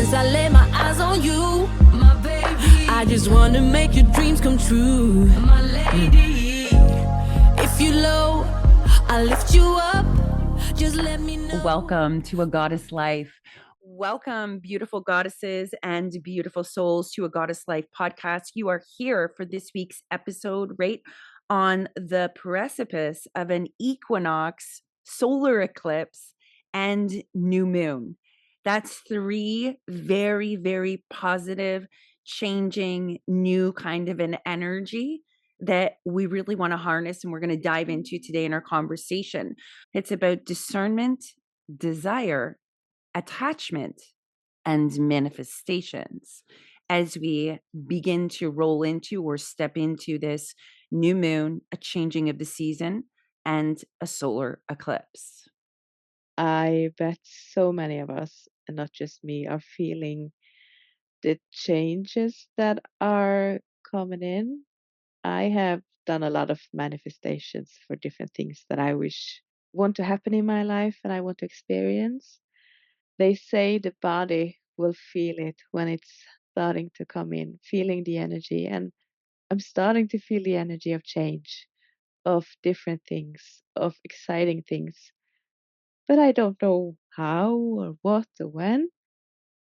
since I laid my eyes on you, my baby. I just wanna make your dreams come true, my lady. If you low, I'll lift you up. Just let me know. Welcome to A Goddess Life. Welcome, beautiful goddesses and beautiful souls, to A Goddess Life podcast. You are here for this week's episode, right on the precipice of an equinox, solar eclipse, and new moon. That's three very, very positive, changing, new kind of an energy that we really want to harness, and we're going to dive into today in our conversation. It's about discernment, desire, attachment, and manifestations as we begin to roll into or step into this new moon, a changing of the season, and a solar eclipse. I bet so many of us, and not just me, are feeling the changes that are coming in. I have done a lot of manifestations for different things that I wish want to happen in my life and I want to experience. They say the body will feel it when it's starting to come in, feeling the energy. And I'm starting to feel the energy of change, of different things, of exciting things. But I don't know how or what or when.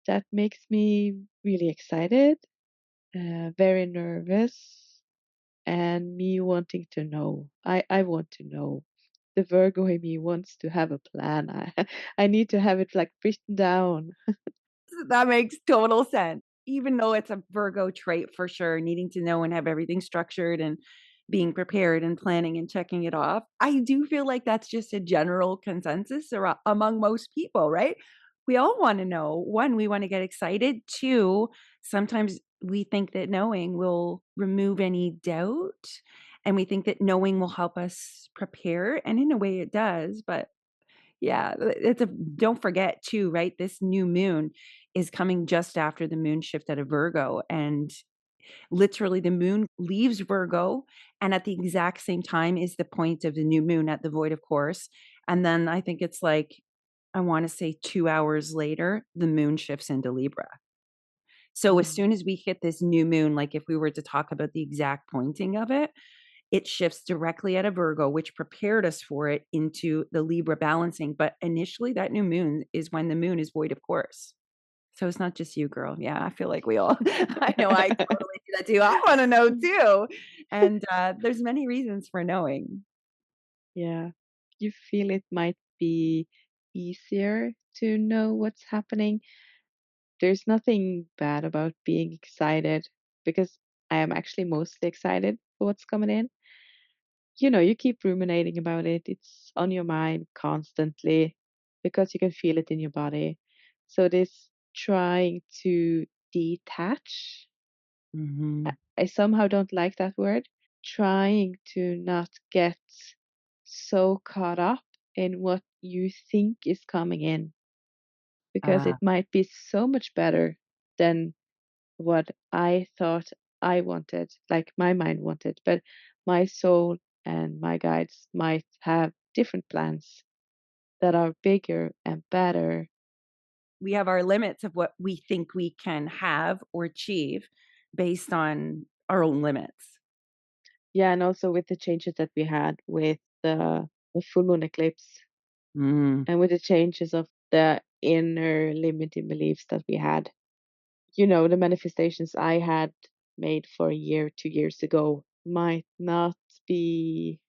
That makes me really excited, very nervous, and me wanting to know. I want to know. The Virgo in me wants to have a plan. I need to have it like written down. That makes total sense. Even though it's a Virgo trait for sure, needing to know and have everything structured and being prepared and planning and checking it off. I do feel like that's just a general consensus among most people, right? We all want to know. One, we want to get excited. Two, sometimes we think that knowing will remove any doubt. And we think that knowing will help us prepare. And in a way, it does. But yeah, don't forget too, right? This new moon is coming just after the moon shift out of Virgo, and literally the moon leaves Virgo, and at the exact same time is the point of the new moon at the void, of course. And then I think it's like, I want to say 2 hours later, the moon shifts into Libra. So as soon as we hit this new moon, like if we were to talk about the exact pointing of it, it shifts directly out of Virgo, which prepared us for it into the Libra balancing. But initially, that new moon is when the moon is void, of course. So it's not just you, girl. Yeah, I feel like we all, I know I totally do that too. I want to know too. And there's many reasons for knowing. Yeah. You feel it might be easier to know what's happening. There's nothing bad about being excited because I am actually mostly excited for what's coming in. You keep ruminating about it. It's on your mind constantly because you can feel it in your body. So this trying to detach, Mm-hmm. I somehow don't like that word. Trying to not get so caught up in what you think is coming in because it might be so much better than what I thought I wanted, like my mind wanted. But my soul and my guides might have different plans that are bigger and better. We have our limits of what we think we can have or achieve based on our own limits. Yeah, and also with the changes that we had with the full moon eclipse Mm. and with the changes of the inner limiting beliefs that we had. The manifestations I had made for a year, 2 years ago might not be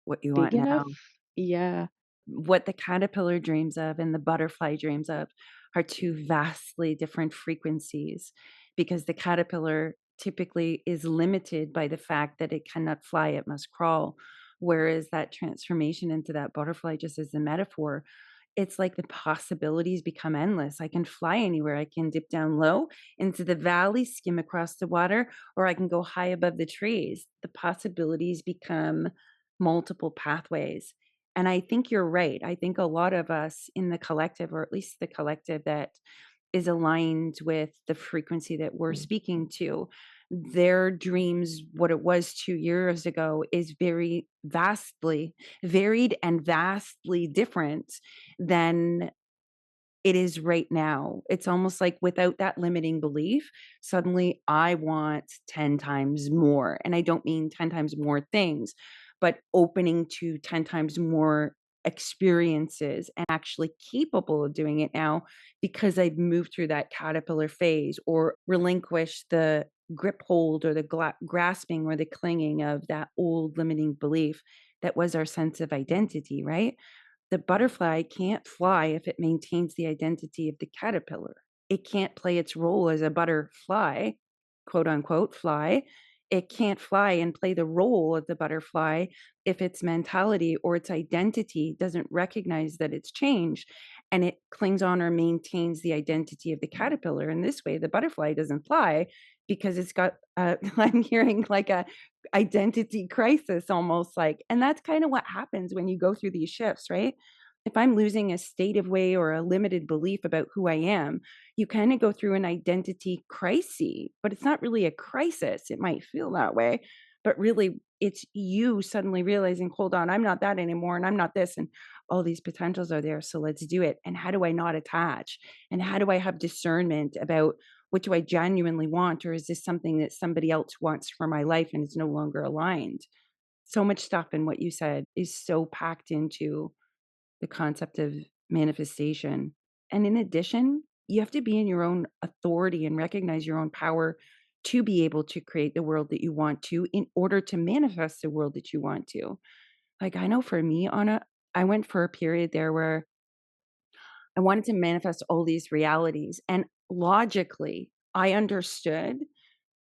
What you big want now. enough. Yeah. What the caterpillar dreams of and the butterfly dreams of are two vastly different frequencies, because the caterpillar typically is limited by the fact that it cannot fly, it must crawl. Whereas that transformation into that butterfly, just as a metaphor, it's like the possibilities become endless. I can fly anywhere. I can dip down low into the valley, skim across the water, or I can go high above the trees. The possibilities become multiple pathways. And I think you're right. I think a lot of us in the collective, or at least the collective that is aligned with the frequency that we're speaking to, their dreams, what it was 2 years ago, is very vastly varied and vastly different than it is right now. It's almost like without that limiting belief, suddenly I want 10 times more. And I don't mean 10 times more things, but opening to 10 times more experiences and actually capable of doing it now because I've moved through that caterpillar phase or relinquished the grip hold or the grasping or the clinging of that old limiting belief that was our sense of identity, right? The butterfly can't fly if it maintains the identity of the caterpillar. It can't play its role as a butterfly, quote unquote, fly. It can't fly and play the role of the butterfly if its mentality or its identity doesn't recognize that it's changed and it clings on or maintains the identity of the caterpillar. In this way, the butterfly doesn't fly because it's got, I'm hearing like a identity crisis almost like, and that's kind of what happens when you go through these shifts, right? If I'm losing a state of way or a limited belief about who I am, you kind of go through an identity crisis, but it's not really a crisis. It might feel that way, but really it's you suddenly realizing, hold on, I'm not that anymore. And I'm not this. And all these potentials are there. So let's do it. And how do I not attach? And how do I have discernment about what do I genuinely want? Or is this something that somebody else wants for my life and is no longer aligned? So much stuff in what you said is so packed into the concept of manifestation. And in addition, you have to be in your own authority and recognize your own power to be able to create the world that you want to in order to manifest the world that you want to. Like I know for me, Anna, I went for a period there where I wanted to manifest all these realities. And logically, I understood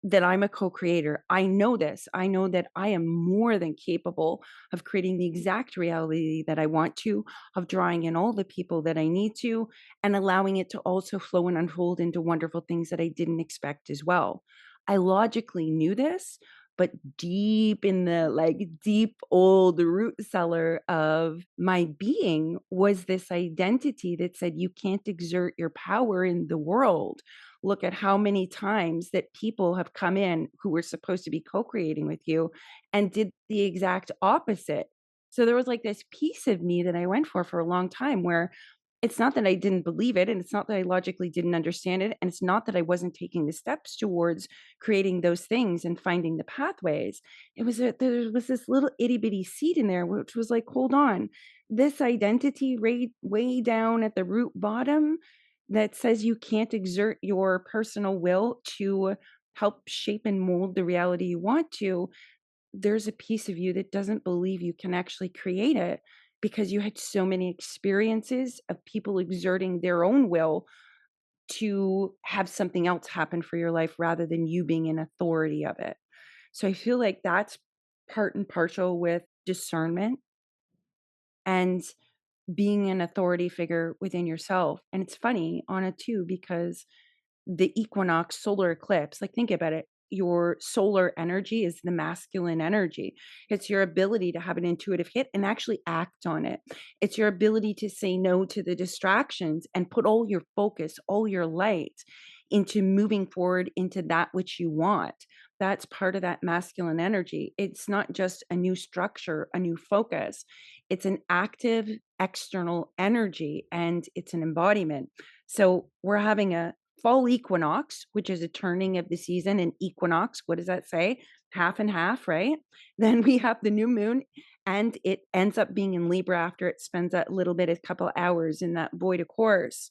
that I'm a co-creator. I know this. I know that I am more than capable of creating the exact reality that I want to, of drawing in all the people that I need to, and allowing it to also flow and unfold into wonderful things that I didn't expect as well. I logically knew this, but deep in the deep old root cellar of my being was this identity that said, you can't exert your power in the world. Look at how many times that people have come in who were supposed to be co-creating with you and did the exact opposite. So there was like this piece of me that I went for a long time where it's not that I didn't believe it and it's not that I logically didn't understand it and it's not that I wasn't taking the steps towards creating those things and finding the pathways. It was there was this little itty bitty seed in there which was like, hold on, this identity way down at the root bottom that says you can't exert your personal will to help shape and mold the reality you want to, there's a piece of you that doesn't believe you can actually create it because you had so many experiences of people exerting their own will to have something else happen for your life rather than you being in authority of it. So I feel like that's part and partial with discernment and being an authority figure within yourself. And it's funny, Anna, too, because the equinox solar eclipse, like think about it. Your solar energy is the masculine energy. It's your ability to have an intuitive hit and actually act on it. It's your ability to say no to the distractions and put all your focus, all your light into moving forward into that which you want. That's part of that masculine energy. It's not just a new structure, a new focus. It's an active external energy and it's an embodiment. So we're having a fall equinox, which is a turning of the season. And equinox, what does that say? Half and half, right? Then we have the new moon, and it ends up being in Libra after it spends that little bit, a couple hours in that void of course.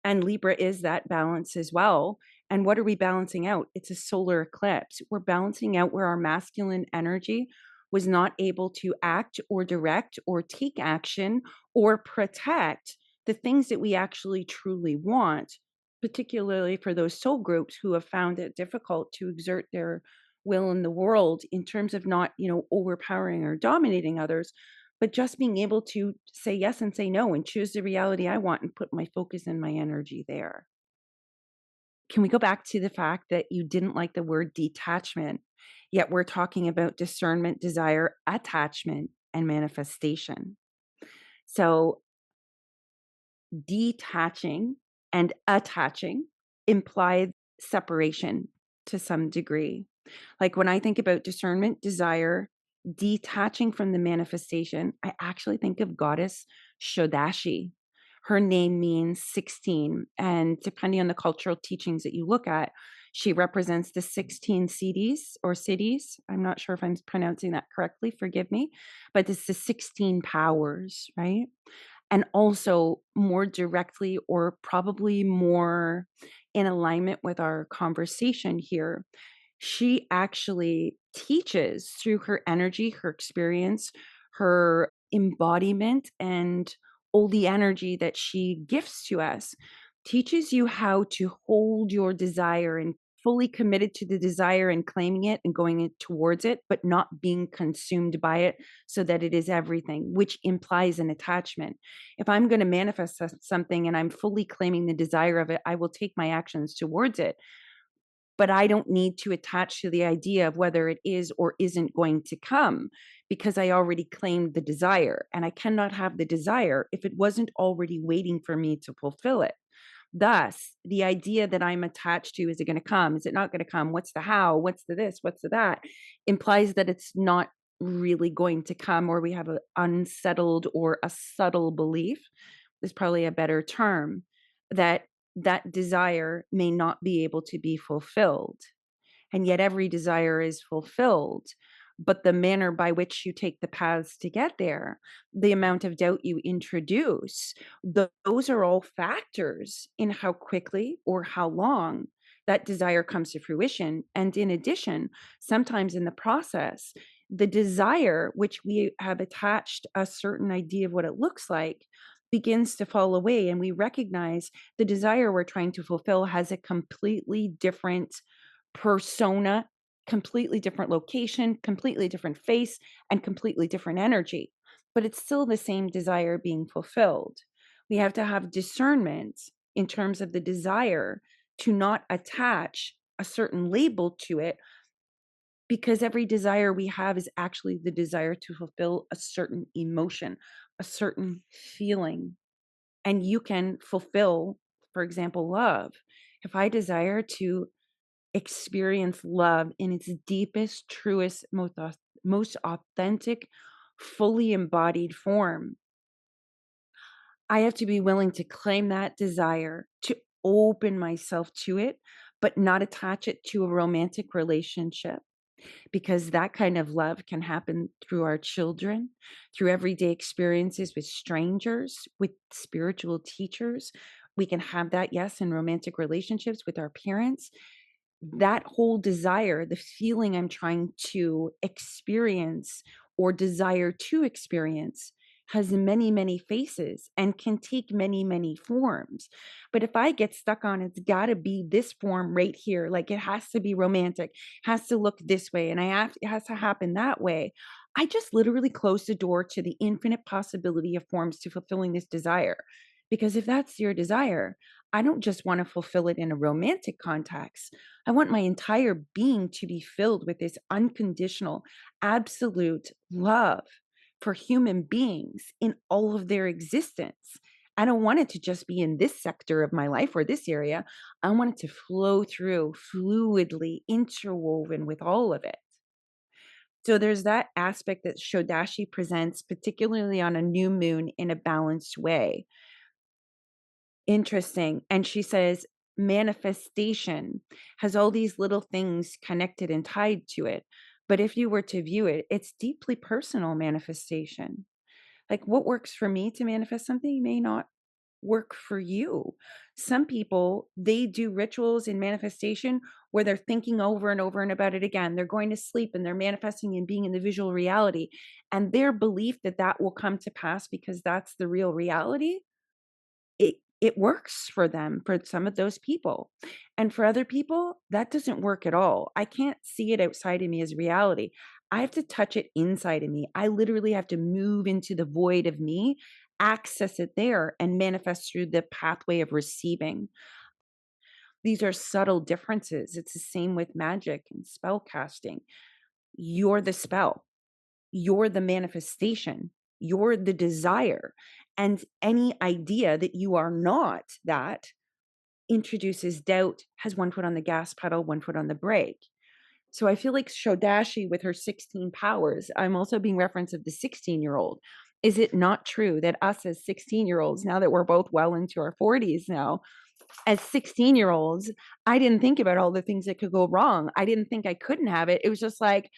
And Libra is that balance as well. And what are we balancing out? It's a solar eclipse. We're balancing out where our masculine energy was not able to act or direct or take action or protect the things that we actually truly want, particularly for those soul groups who have found it difficult to exert their will in the world in terms of not, overpowering or dominating others, but just being able to say yes and say no and choose the reality I want and put my focus and my energy there. Can we go back to the fact that you didn't like the word detachment, yet we're talking about discernment, desire, attachment, and manifestation? So detaching and attaching imply separation to some degree. Like when I think about discernment, desire, detaching from the manifestation, I actually think of Goddess Shodashi. Her name means 16. And depending on the cultural teachings that you look at, she represents the 16 cities or cities. I'm not sure if I'm pronouncing that correctly. Forgive me. But it's the 16 powers, right? And also more directly, or probably more in alignment with our conversation here, she actually teaches through her energy, her experience, her embodiment, and all the energy that she gifts to us, teaches you how to hold your desire and fully committed to the desire and claiming it and going towards it, but not being consumed by it so that it is everything, which implies an attachment. If I'm going to manifest something and I'm fully claiming the desire of it, I will take my actions towards it, but I don't need to attach to the idea of whether it is or isn't going to come, because I already claimed the desire, and I cannot have the desire if it wasn't already waiting for me to fulfill it. Thus, the idea that I'm attached to, is it going to come? Is it not going to come? What's the how? What's the this? What's the that? Implies that it's not really going to come, or we have an unsettled or a subtle belief, is probably a better term, that that desire may not be able to be fulfilled. And yet every desire is fulfilled. But the manner by which you take the paths to get there, the amount of doubt you introduce, those are all factors in how quickly or how long that desire comes to fruition. And in addition, sometimes in the process, the desire, which we have attached a certain idea of what it looks like, begins to fall away. And we recognize the desire we're trying to fulfill has a completely different persona, completely different location, completely different face, and completely different energy. But it's still the same desire being fulfilled. We have to have discernment in terms of the desire to not attach a certain label to it, because every desire we have is actually the desire to fulfill a certain emotion, a certain feeling. And you can fulfill, for example, love. If I desire to experience love in its deepest, truest, most authentic, fully embodied form, I have to be willing to claim that desire, to open myself to it, but not attach it to a romantic relationship, because that kind of love can happen through our children, through everyday experiences with strangers, with spiritual teachers. We can have that, yes, in romantic relationships with our parents. That whole desire, the feeling I'm trying to experience or desire to experience, has many, many faces and can take many, many forms. But if I get stuck on it's got to be this form right here, like it has to be romantic, has to look this way, and it has to happen that way, I just literally close the door to the infinite possibility of forms to fulfilling this desire. Because if that's your desire, I don't just want to fulfill it in a romantic context. I want my entire being to be filled with this unconditional, absolute love for human beings in all of their existence. I don't want it to just be in this sector of my life or this area. I want it to flow through fluidly, interwoven with all of it. So there's that aspect that Shodashi presents, particularly on a new moon, in a balanced way. Interesting. And she says manifestation has all these little things connected and tied to it. But if you were to view it, it's deeply personal manifestation. Like what works for me to manifest something may not work for you. Some people, they do rituals in manifestation where they're thinking over and over and about it again. They're going to sleep and they're manifesting and being in the visual reality. And their belief that that will come to pass because that's the real reality, it works for them, for some of those people. And for other people, that doesn't work at all. I can't see it outside of me as reality. I have to touch it inside of me. I literally have to move into the void of me, access it there, and manifest through the pathway of receiving. These are subtle differences. It's the same with magic and spell casting. You're the spell, you're the manifestation, you're the desire. And any idea that you are not that introduces doubt, has one foot on the gas pedal, one foot on the brake. So I feel like Shodashi with her 16 powers, I'm also being referenced of the 16-year-old. Is it not true that us as 16-year-olds, now that we're both well into our 40s now, as 16-year-olds, I didn't think about all the things that could go wrong. I didn't think I couldn't have it. It was just like,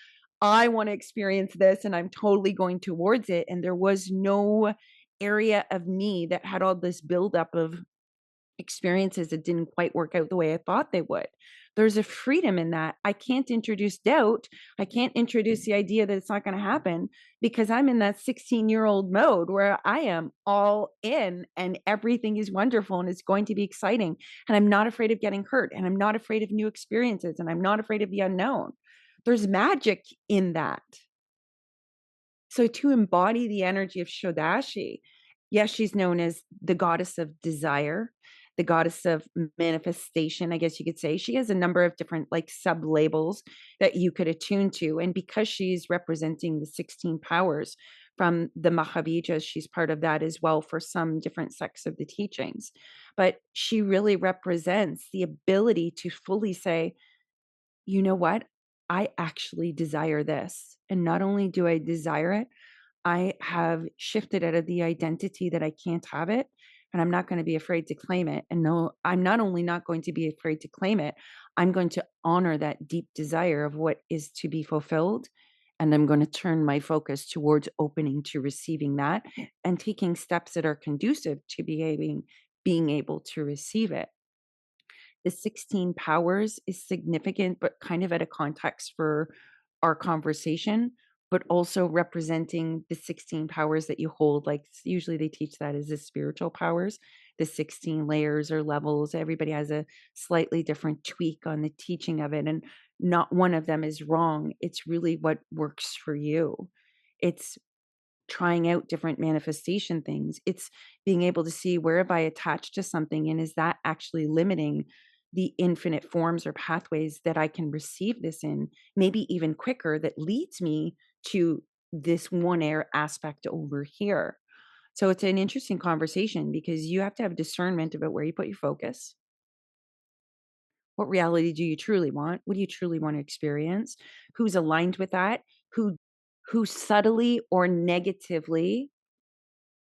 I want to experience this and I'm totally going towards it. And there was no area of me that had all this buildup of experiences that didn't quite work out the way I thought they would. There's a freedom in that. I can't introduce doubt. I can't introduce the idea that it's not going to happen because I'm in that 16-year-old mode where I am all in and everything is wonderful and it's going to be exciting. And I'm not afraid of getting hurt and I'm not afraid of new experiences and I'm not afraid of the unknown. There's magic in that. So to embody the energy of Shodashi, yes, she's known as the goddess of desire, the goddess of manifestation, I guess you could say. She has a number of different like sub labels that you could attune to. And because she's representing the 16 powers from the Mahavijas, she's part of that as well for some different sects of the teachings. But she really represents the ability to fully say, you know what? I actually desire this. And not only do I desire it, I have shifted out of the identity that I can't have it. And I'm not going to be afraid to claim it. And no, I'm not only not going to be afraid to claim it, I'm going to honor that deep desire of what is to be fulfilled. And I'm going to turn my focus towards opening to receiving that and taking steps that are conducive to being able to receive it. The 16 powers is significant, but kind of at a context for our conversation, but also representing the 16 powers that you hold. Like usually they teach that as the spiritual powers, the 16 layers or levels. Everybody has a slightly different tweak on the teaching of it. And not one of them is wrong. It's really what works for you. It's trying out different manifestation things. It's being able to see, where have I attached to something, and is that actually limiting the infinite forms or pathways that I can receive this in, maybe even quicker, that leads me to this one air aspect over here. So it's an interesting conversation because you have to have discernment about where you put your focus. What reality do you truly want? What do you truly want to experience? Who's aligned with that? Who subtly or negatively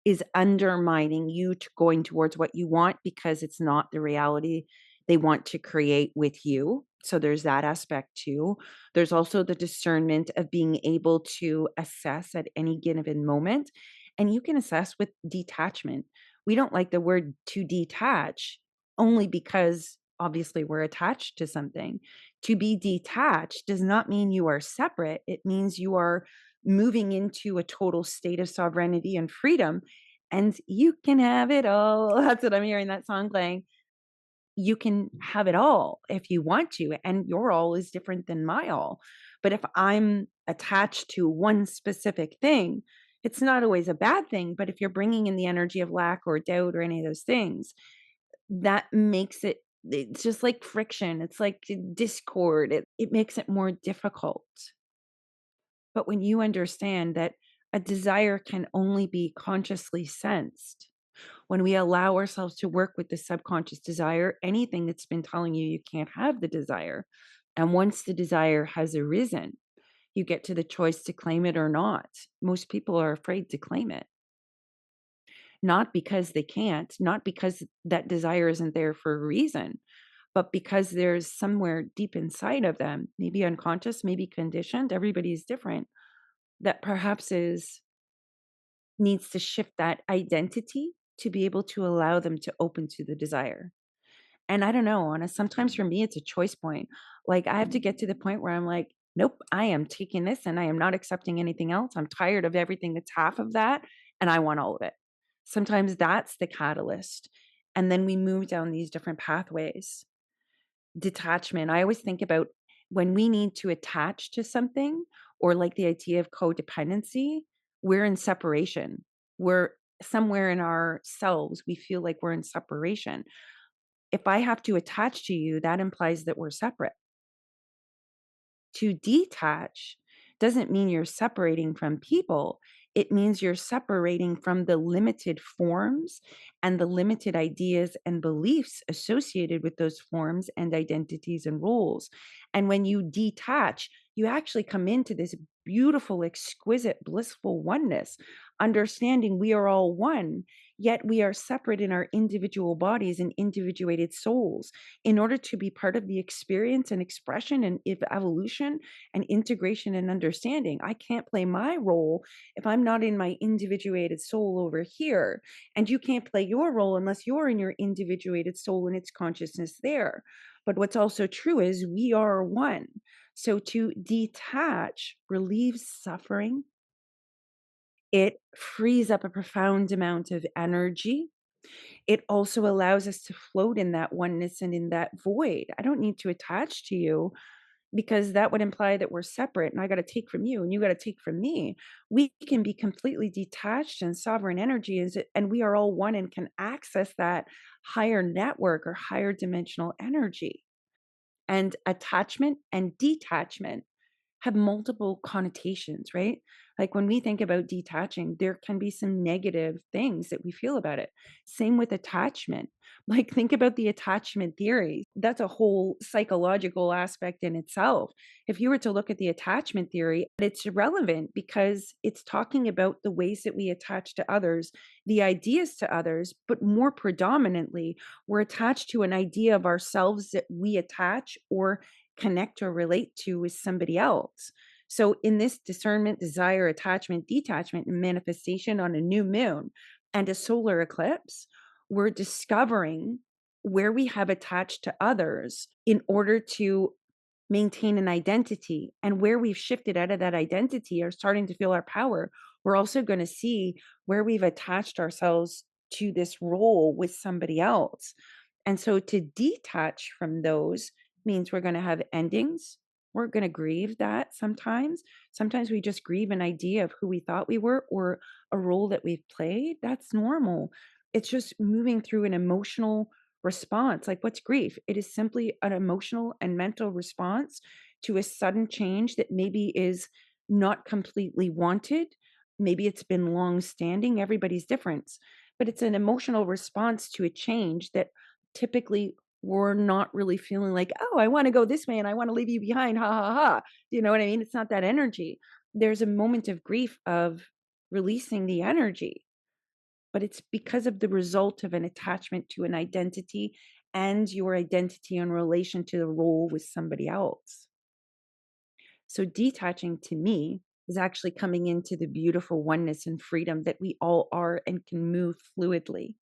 is undermining you to going towards what you want because it's not the reality they want to create with you. So there's that aspect too. There's also the discernment of being able to assess at any given moment. And you can assess with detachment. We don't like the word to detach only because obviously we're attached to something. To be detached does not mean you are separate. It means you are moving into a total state of sovereignty and freedom, and you can have it all. That's what I'm hearing that song playing. You can have it all if you want to, and your all is different than my all. But if I'm attached to one specific thing, it's not always a bad thing. But if you're bringing in the energy of lack or doubt or any of those things, that makes it's just like friction. It's like discord. It makes it more difficult. But when you understand that a desire can only be consciously sensed, when we allow ourselves to work with the subconscious desire, anything that's been telling you you can't have the desire, and once the desire has arisen, you get to the choice to claim it or not. Most people are afraid to claim it, not because they can't, not because that desire isn't there for a reason, but because there's somewhere deep inside of them, maybe unconscious, maybe conditioned, everybody's different, that perhaps needs to shift that identity to be able to allow them to open to the desire. And I don't know, Anna, sometimes for me, it's a choice point. Like I have to get to the point where I'm like, nope, I am taking this and I am not accepting anything else. I'm tired of everything that's half of that and I want all of it. Sometimes that's the catalyst. And then we move down these different pathways. Detachment. I always think about when we need to attach to something, or like the idea of codependency, we're in separation. We're somewhere in ourselves, we feel like we're in separation. If I have to attach to you, that implies that we're separate. To detach doesn't mean you're separating from people. It means you're separating from the limited forms and the limited ideas and beliefs associated with those forms and identities and roles. And when you detach, you actually come into this beautiful, exquisite, blissful oneness, understanding we are all one, yet we are separate in our individual bodies and individuated souls in order to be part of the experience and expression and evolution and integration and understanding. I can't play my role if I'm not in my individuated soul over here. And you can't play your role unless you're in your individuated soul and its consciousness there. But what's also true is we are one. So to detach relieves suffering. It frees up a profound amount of energy. It also allows us to float in that oneness and in that void. I don't need to attach to you because that would imply that we're separate and I got to take from you and you got to take from me. We can be completely detached and sovereign energy and we are all one and can access that higher network or higher dimensional energy. And attachment and detachment have multiple connotations, right? Like when we think about detaching, there can be some negative things that we feel about it. Same with attachment. Like think about the attachment theory. That's a whole psychological aspect in itself. If you were to look at the attachment theory, it's irrelevant because it's talking about the ways that we attach to others, the ideas to others, but more predominantly, we're attached to an idea of ourselves that we attach or connect or relate to with somebody else. So, in this discernment, desire, attachment, detachment, and manifestation on a new moon and a solar eclipse, we're discovering where we have attached to others in order to maintain an identity. And where we've shifted out of that identity are starting to feel our power. We're also going to see where we've attached ourselves to this role with somebody else. And so to detach from those means we're going to have endings. We're going to grieve that sometimes. Sometimes we just grieve an idea of who we thought we were or a role that we've played. That's normal. It's just moving through an emotional response. Like, what's grief? It is simply an emotional and mental response to a sudden change that maybe is not completely wanted. Maybe it's been long standing. Everybody's different, but it's an emotional response to a change that typically we're not really feeling like, oh, I want to go this way and I want to leave you behind. Ha ha ha. Do you know what I mean? It's not that energy. There's a moment of grief of releasing the energy, but it's because of the result of an attachment to an identity and your identity in relation to the role with somebody else. So detaching to me is actually coming into the beautiful oneness and freedom that we all are and can move fluidly.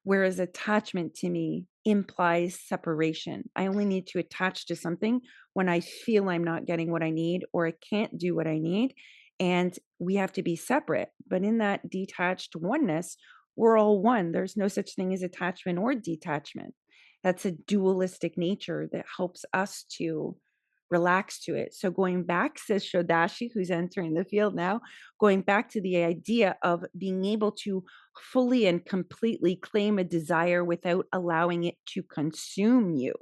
Whereas attachment to me implies separation. I only need to attach to something when I feel I'm not getting what I need or I can't do what I need. And we have to be separate. But in that detached oneness, we're all one. There's no such thing as attachment or detachment. That's a dualistic nature that helps us to relax to it. So going back, says Shodashi, who's entering the field now, going back to the idea of being able to fully and completely claim a desire without allowing it to consume you.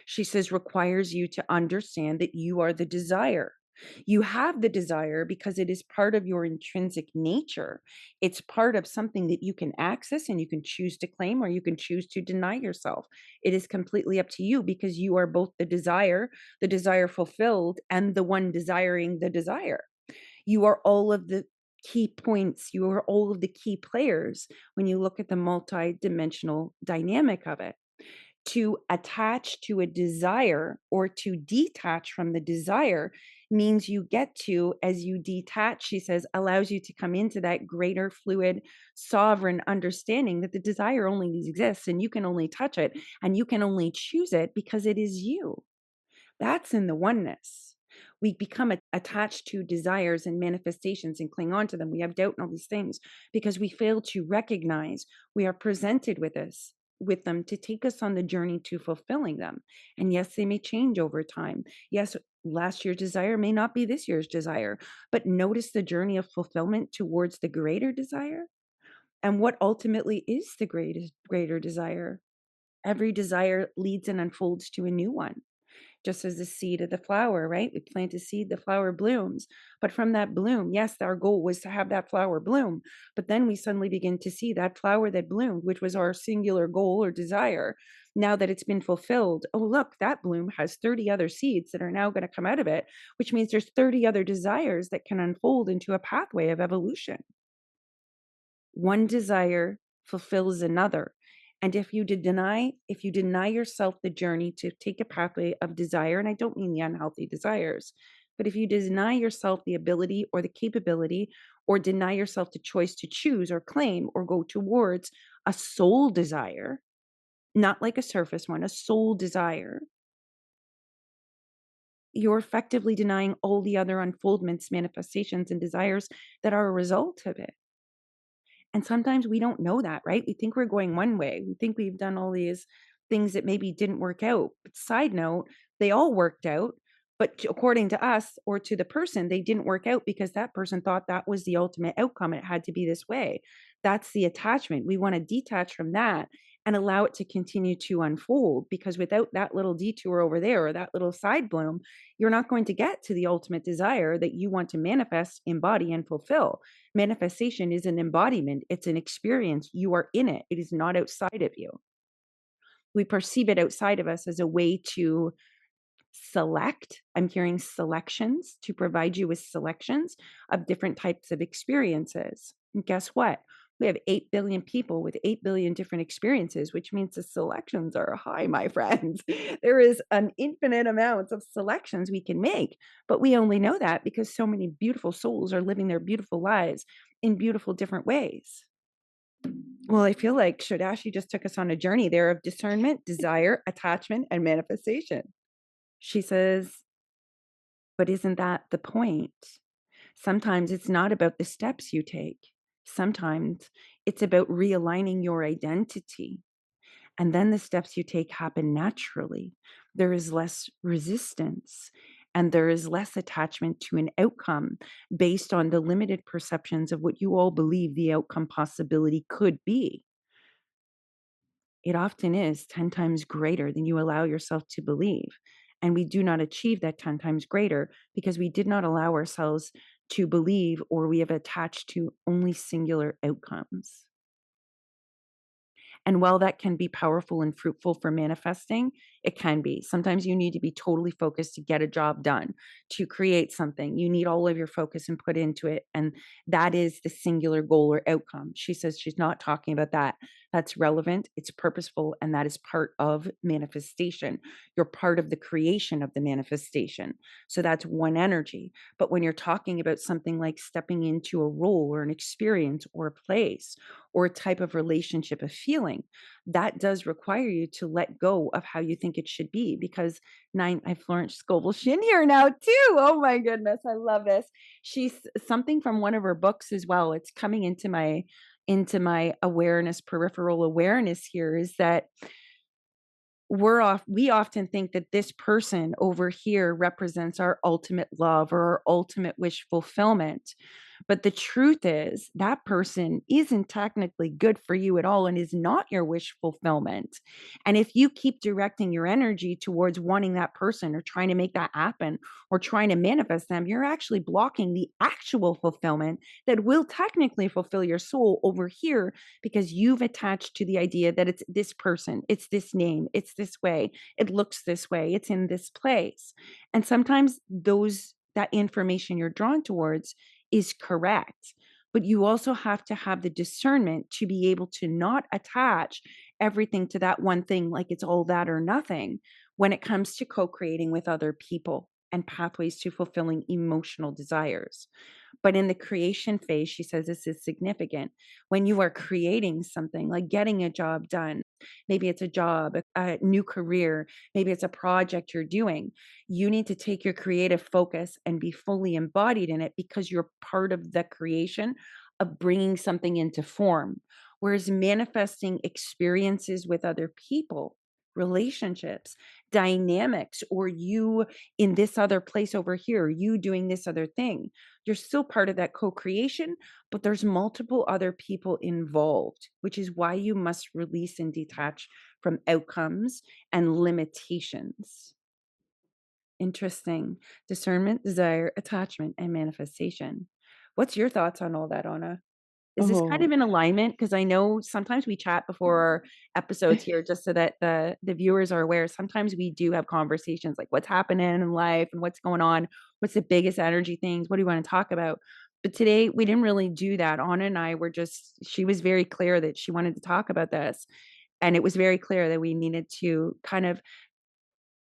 She says requires you to understand that you are the desire. You have the desire because it is part of your intrinsic nature. It's part of something that you can access and you can choose to claim or you can choose to deny yourself. It is completely up to you because you are both the desire fulfilled, and the one desiring the desire. You are all of the key points, you are all of the key players when you look at the multi-dimensional dynamic of it. To attach to a desire or to detach from the desire means you get to, as you detach, she says, allows you to come into that greater fluid, sovereign understanding that the desire only exists and you can only touch it and you can only choose it because it is you. That's in the oneness. We become attached to desires and manifestations and cling on to them. We have doubt and all these things because we fail to recognize we are presented with them to take us on the journey to fulfilling them. And yes, they may change over time. Yes, last year's desire may not be this year's desire, but notice the journey of fulfillment towards the greater desire. And what ultimately is the greater desire? Every desire leads and unfolds to a new one, just as the seed of the flower, right? We plant a seed, the flower blooms. But from that bloom, yes, our goal was to have that flower bloom. But then we suddenly begin to see that flower that bloomed, which was our singular goal or desire, Now that it's been fulfilled, oh, look, that bloom has 30 other seeds that are now going to come out of it, which means there's 30 other desires that can unfold into a pathway of evolution. One desire fulfills another. And if you deny yourself the journey to take a pathway of desire, and I don't mean the unhealthy desires, but if you deny yourself the ability or the capability, or deny yourself the choice to choose or claim or go towards a soul desire, not like a surface one, a soul desire, you're effectively denying all the other unfoldments, manifestations, and desires that are a result of it. And sometimes we don't know that, right? We think we're going one way. We think we've done all these things that maybe didn't work out. But side note, they all worked out. But according to us or to the person, they didn't work out because that person thought that was the ultimate outcome. It had to be this way. That's the attachment. We want to detach from that and allow it to continue to unfold, because without that little detour over there or that little side bloom, you're not going to get to the ultimate desire that you want to manifest, embody, and fulfill. Manifestation is an embodiment, it's an experience. You are in it, it is not outside of you. We perceive it outside of us as a way to select. I'm hearing selections, to provide you with selections of different types of experiences. And guess what? We have 8 billion people with 8 billion different experiences, which means the selections are high, my friends. There is an infinite amount of selections we can make, but we only know that because so many beautiful souls are living their beautiful lives in beautiful different ways. Well, I feel like Shodashi just took us on a journey there of discernment, desire, attachment, and manifestation. She says, but isn't that the point? Sometimes it's not about the steps you take. Sometimes it's about realigning your identity. And then the steps you take happen naturally. There is less resistance and there is less attachment to an outcome based on the limited perceptions of what you all believe the outcome possibility could be. It often is 10 times greater than you allow yourself to believe. And we do not achieve that 10 times greater because we did not allow ourselves to believe, or we have attached to only singular outcomes. And while that can be powerful and fruitful for manifesting, it can be. Sometimes you need to be totally focused to get a job done, to create something. You need all of your focus and put into it. And that is the singular goal or outcome. She says she's not talking about that. That's relevant, it's purposeful, and that is part of manifestation. You're part of the creation of the manifestation. So that's one energy. But when you're talking about something like stepping into a role or an experience or a place or a type of relationship, a feeling, that does require you to let go of how you think it should be. Because I have Florence Scovel Shin here now too. Oh my goodness, I love this. She's something from one of her books as well. It's coming into my awareness, peripheral awareness here, is that we often think that this person over here represents our ultimate love or our ultimate wish fulfillment. But the truth is that person isn't technically good for you at all and is not your wish fulfillment. And if you keep directing your energy towards wanting that person or trying to make that happen or trying to manifest them, you're actually blocking the actual fulfillment that will technically fulfill your soul over here, because you've attached to the idea that it's this person, it's this name, it's this way, it looks this way, it's in this place. And sometimes that information you're drawn towards is correct. But you also have to have the discernment to be able to not attach everything to that one thing, like it's all that or nothing, when it comes to co-creating with other people and pathways to fulfilling emotional desires. But in the creation phase, she says this is significant. When you are creating something like getting a job done, maybe it's a job, a new career, maybe it's a project you're doing, you need to take your creative focus and be fully embodied in it, because you're part of the creation of bringing something into form. Whereas manifesting experiences with other people, relationships, dynamics, or you in this other place over here, you doing this other thing, you're still part of that co-creation, but there's multiple other people involved, which is why you must release and detach from outcomes and limitations. Interesting. Discernment, desire, attachment, and manifestation. What's your thoughts on all that, Anna? Is this kind Oh, of in alignment? Because I know sometimes we chat before our episodes here just so that the viewers are aware. Sometimes we do have conversations like what's happening in life and what's going on, what's the biggest energy things, what do you want to talk about? But today we didn't really do that. Anna and I were just, she was very clear that she wanted to talk about this. And it was very clear that we needed to kind of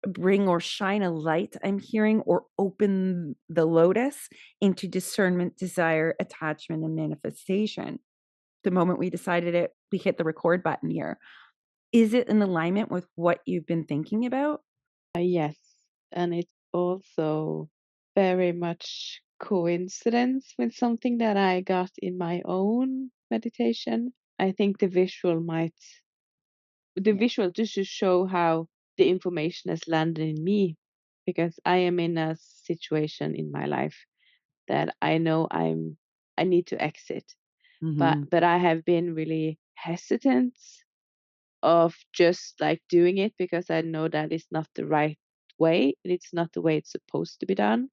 bring or shine a light, I'm hearing, or open the lotus into discernment, desire, attachment, and manifestation. The moment we decided it, we hit the record button here. Is it in alignment with what you've been thinking about? yes. And it's also very much coincidence with something that I got in my own meditation. I think the visual just to show how the information has landed in me, because I am in a situation in my life that I know I need to exit, but Mm-hmm. I have been really hesitant of just like doing it because I know that it's not the right way and it's not the way it's supposed to be done.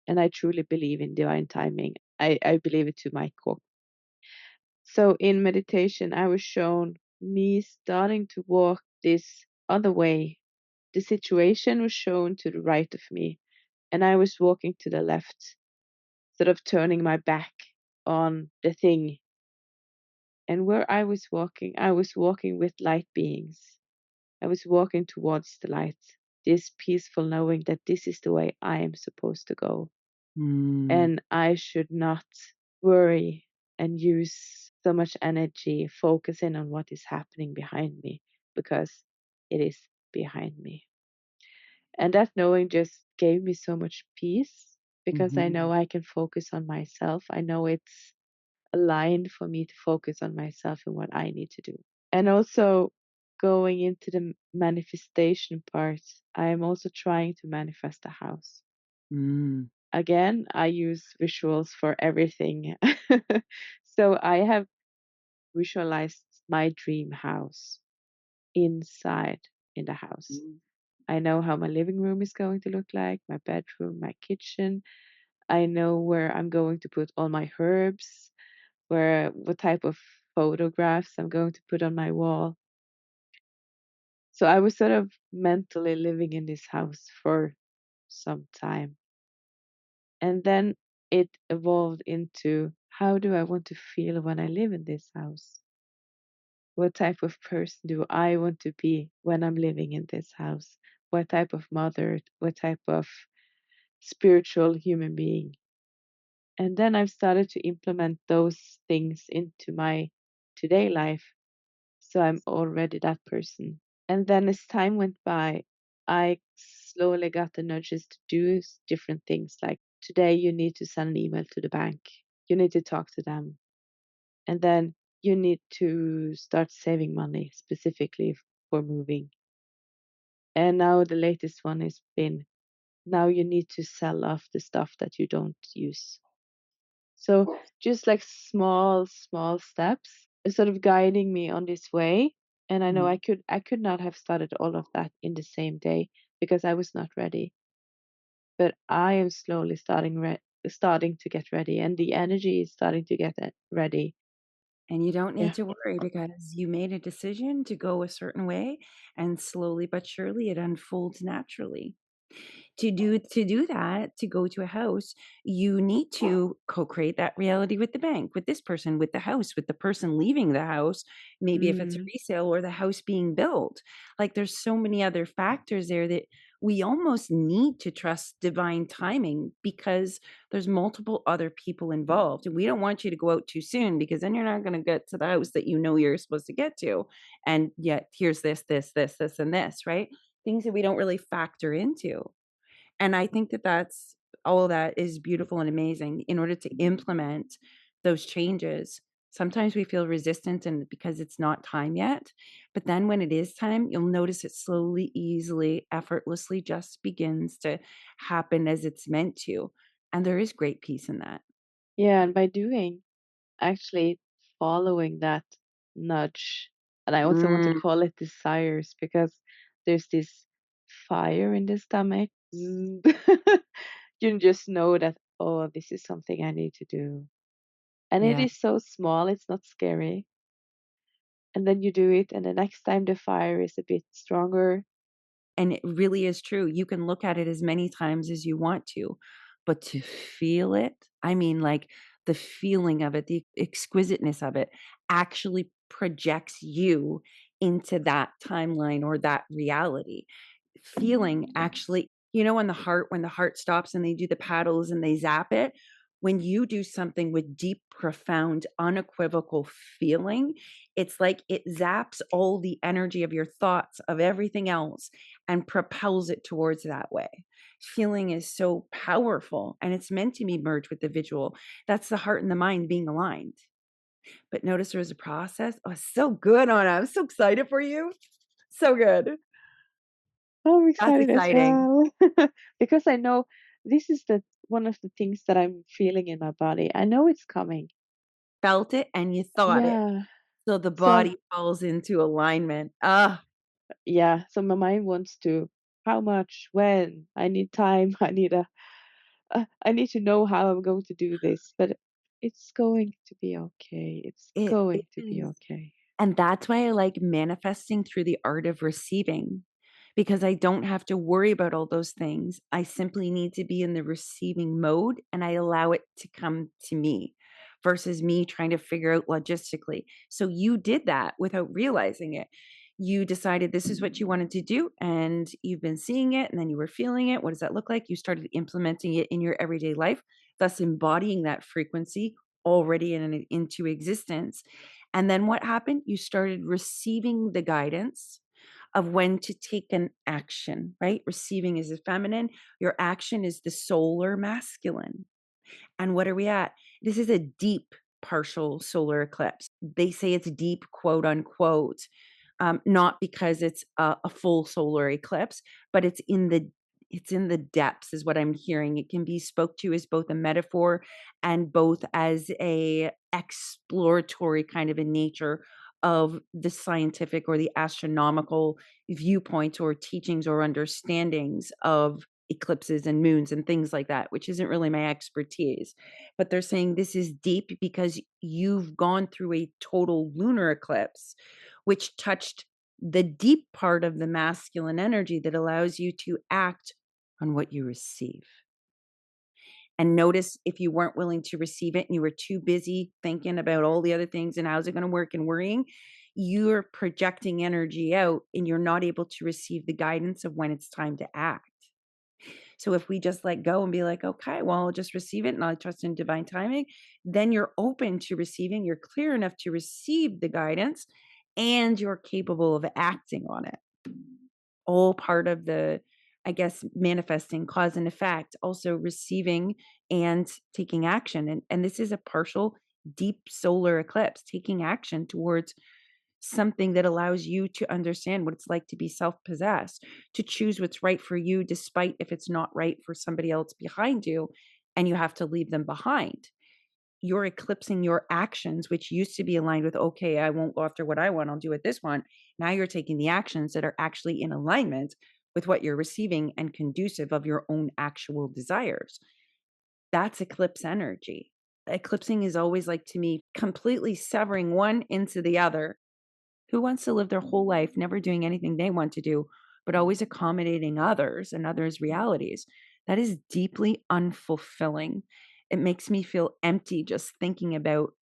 And I truly believe in divine timing. I believe it to my core. So in meditation, I was shown me starting to walk this other way. The situation was shown to the right of me, and I was walking to the left, sort of turning my back on the thing. And where I was walking with light beings. I was walking towards the light, this peaceful knowing that this is the way I am supposed to go. Mm. And I should not worry and use so much energy focusing on what is happening behind me, because it is behind me. And that knowing just gave me so much peace because I Mm-hmm. know I can focus on myself. I know it's aligned for me to focus on myself and what I need to do. And also going into the manifestation part, I am also trying to manifest a house. Mm. Again, I use visuals for everything. So I have visualized my dream house inside in the house. I know how my living room is going to look like, my bedroom, my kitchen. I know where I'm going to put all my herbs, where what type of photographs I'm going to put on my wall. So I was sort of mentally living in this house for some time. And then it evolved into, how do I want to feel when I live in this house? What type of person do I want to be when I'm living in this house? What type of mother? What type of spiritual human being? And then I've started to implement those things into my today life. So I'm already that person. And then as time went by, I slowly got the nudges to do different things. Like today, you need to send an email to the bank. You need to talk to them. And then you need to start saving money specifically for moving. And now the latest one has been, now you need to sell off the stuff that you don't use. So just like small steps, sort of guiding me on this way. And I know I could not have started all of that in the same day because I was not ready. But I am slowly starting to get ready, and the energy is starting to get ready. And you don't Yeah. need to worry because you made a decision to go a certain way, and slowly but surely it unfolds naturally. To do that, to go to a house, you need to co-create that reality with the bank, with this person, with the house, with the person leaving the house, maybe if it's a Mm, resale or the house being built. Like there's so many other factors there that we almost need to trust divine timing because there's multiple other people involved. And we don't want you to go out too soon because then you're not going to get to the house that you know you're supposed to get to. And yet here's this, and this, right? Things that we don't really factor into. And I think that that's all of that is beautiful and amazing in order to implement those changes. Sometimes we feel resistant and because it's not time yet. But then when it is time, you'll notice it slowly, easily, effortlessly just begins to happen as it's meant to. And there is great peace in that. yeah, and by doing, actually following that nudge, and I also want to Mm. call it desires, because there's this fire in the stomach. Zzz. You just know that, oh, this is something I need to do. And it Yeah. is so small, it's not scary. And then you do it, and the next time the fire is a bit stronger. And it really is true. You can look at it as many times as you want to, but to feel it, I mean, like the feeling of it, the exquisiteness of it actually projects you into that timeline or that reality. Feeling actually, when the heart stops and they do the paddles and they zap it, when you do something with deep, profound, unequivocal feeling, it's like it zaps all the energy of your thoughts, of everything else, and propels it towards that way. Feeling is so powerful and it's meant to be merged with the visual. That's the heart and the mind being aligned. But notice there's a process. Oh, so good, Anna. I'm so excited for you. So good. Oh, I'm That's excited as exciting. well because I know this is the one of the things that I'm feeling in my body. I know it's coming. Felt it and you thought it. Yeah. So the So body falls into alignment. Ah, yeah, so my mind wants to how much, when, I need time, I need to know how I'm going to do this, but it's going to be okay. It's it going to be is. okay. And that's why I like manifesting through the art of receiving, because I don't have to worry about all those things. I simply need to be in the receiving mode and I allow it to come to me versus me trying to figure out logistically. So you did that without realizing it. You decided this is what you wanted to do and you've been seeing it and then you were feeling it. What does that look like? You started implementing it in your everyday life, thus embodying that frequency already into existence. And then what happened? You started receiving the guidance of when to take an action, right? Receiving is the feminine, your action is the solar masculine. And what are we at? This is a deep partial solar eclipse. They say it's deep, quote unquote, not because it's a full solar eclipse, but it's in the depths is what I'm hearing. It can be spoke to as both a metaphor and both as a exploratory kind of a nature of the scientific or the astronomical viewpoints or teachings or understandings of eclipses and moons and things like that, which isn't really my expertise. But they're saying this is deep because you've gone through a total lunar eclipse, which touched the deep part of the masculine energy that allows you to act on what you receive. And notice if you weren't willing to receive it and you were too busy thinking about all the other things and how's it going to work and worrying, you're projecting energy out and you're not able to receive the guidance of when it's time to act. So if we just let go and be like, okay, well, I'll just receive it and I trust in divine timing, then you're open to receiving, you're clear enough to receive the guidance, and you're capable of acting on it. All part of the, I guess, manifesting cause and effect, also receiving and taking action. And this is a partial deep solar eclipse, taking action towards something that allows you to understand what it's like to be self-possessed, to choose what's right for you, despite if it's not right for somebody else behind you, and you have to leave them behind. You're eclipsing your actions, which used to be aligned with, okay, I won't go after what I want, I'll do it this one. Now you're taking the actions that are actually in alignment with what you're receiving and conducive of your own actual desires. That's eclipse energy. Eclipsing is always like, to me, completely severing one into the other. Who wants to live their whole life never doing anything they want to do, but always accommodating others and others' realities? That is deeply unfulfilling. It makes me feel empty just thinking about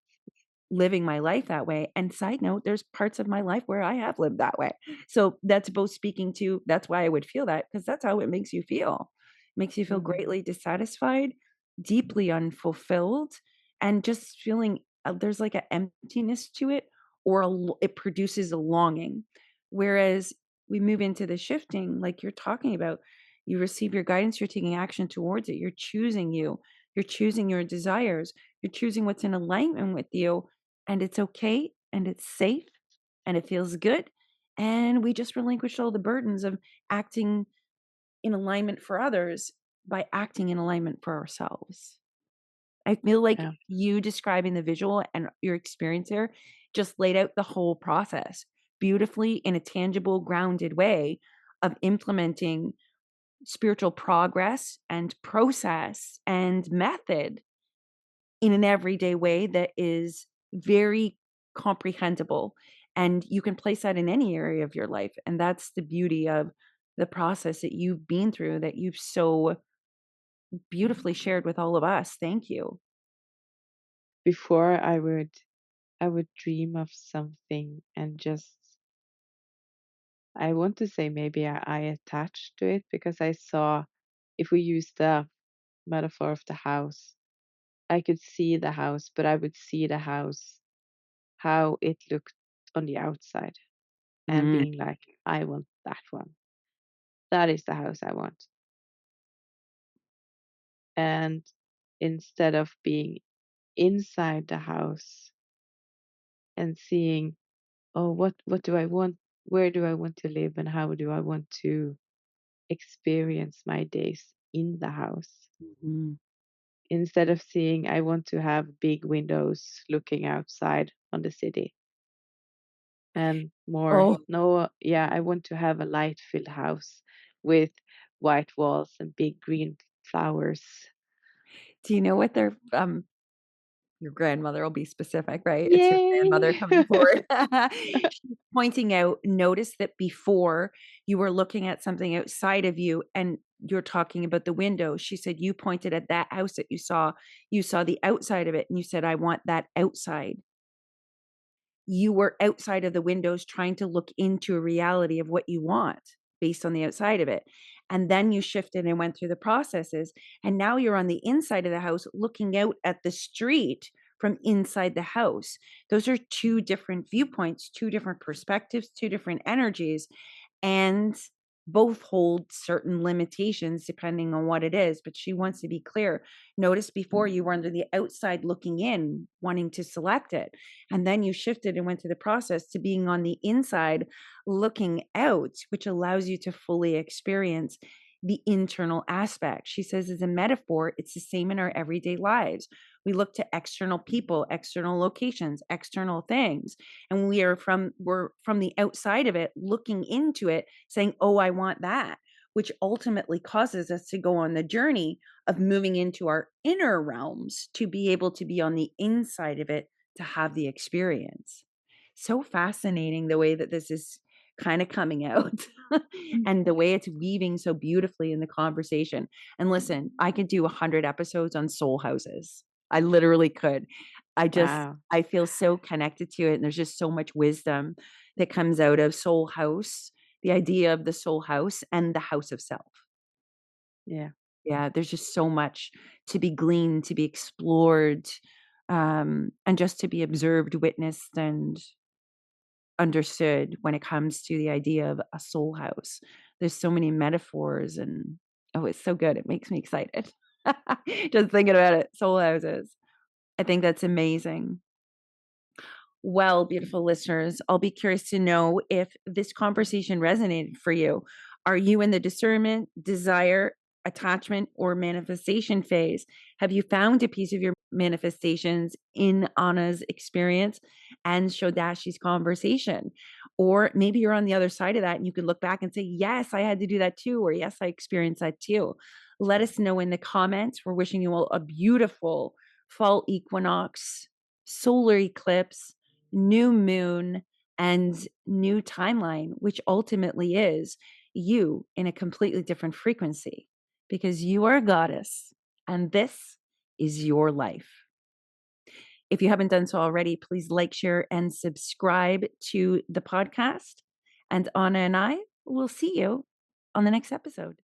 living my life that way. And side note, there's parts of my life where I have lived that way. So that's both speaking to, that's why I would feel that, because that's how it makes you feel. It makes you feel Hmm. greatly dissatisfied, deeply unfulfilled, and just feeling there's like an emptiness to it, or it produces a longing. Whereas we move into the shifting, like you're talking about, you receive your guidance, you're taking action towards it, you're choosing your desires, you're choosing what's in alignment with you, and it's okay and it's safe and it feels good. And we just relinquish all the burdens of acting in alignment for others by acting in alignment for ourselves. I feel like Yeah. you describing the visual and your experience here just laid out the whole process beautifully in a tangible, grounded way of implementing spiritual progress and process and method in an everyday way that is very comprehensible. And you can place that in any area of your life. And that's the beauty of the process that you've been through, that you've so beautifully shared with all of us. Thank you. Before I would dream of something and just, I want to say maybe I attached to it because I saw, if we use the metaphor of the house, I could see the house, but I would see the house, how it looked on the outside, and Mm. being like, I want that one. That is the house I want. And instead of being inside the house and seeing, oh, what do I want? Where do I want to live? And how do I want to experience my days in the house? Mhm. Instead of seeing, I want to have big windows looking outside on the city. And more, Oh, no, yeah, I want to have a light filled house with white walls and big green flowers. do you know what they're your grandmother will be specific, right? It's your grandmother Yay! coming forward. She's pointing out, notice that before you were looking at something outside of you and you're talking about the window. She said you pointed at that house that you saw the outside of it, and you said, I want that outside. You were outside of the windows trying to look into a reality of what you want based on the outside of it. And then you shifted and went through the processes. And now you're on the inside of the house looking out at the street from inside the house. Those are two different viewpoints, two different perspectives, two different energies. And both hold certain limitations depending on what it is. But she wants to be clear. Notice before you were under the outside looking in, wanting to select it. And then you shifted and went through the process to being on the inside looking out, which allows you to fully experience the internal aspect. She says, as a metaphor, it's the same in our everyday lives. We look to external people, external locations, external things, and we're from the outside of it, looking into it, saying, oh, I want that, which ultimately causes us to go on the journey of moving into our inner realms to be able to be on the inside of it to have the experience. So fascinating the way that this is kind of coming out and the way it's weaving so beautifully in the conversation. And listen, I could do 100 episodes on soul houses. I literally could. Wow. I feel so connected to it. And there's just so much wisdom that comes out of soul house, the idea of the soul house and the house of self. Yeah. Yeah, there's just so much to be gleaned, to be explored, and just to be observed, witnessed, and understood when it comes to the idea of a soul house. There's so many metaphors, and oh, it's so good. It makes me excited. Just thinking about it. Soul houses. I think that's amazing. Well, beautiful listeners, I'll be curious to know if this conversation resonated for you. Are you in the discernment, desire, attachment, or manifestation phase? Have you found a piece of your manifestations in Anna's experience and Shodashi's conversation? Or maybe you're on the other side of that and you can look back and say, yes, I had to do that too, or yes, I experienced that too. Let us know in the comments. We're wishing you all a beautiful fall equinox, solar eclipse, new moon, and new timeline, which ultimately is you in a completely different frequency because you are a goddess and this is your life. If you haven't done so already, please like, share, and subscribe to the podcast. And Anna and I will see you on the next episode.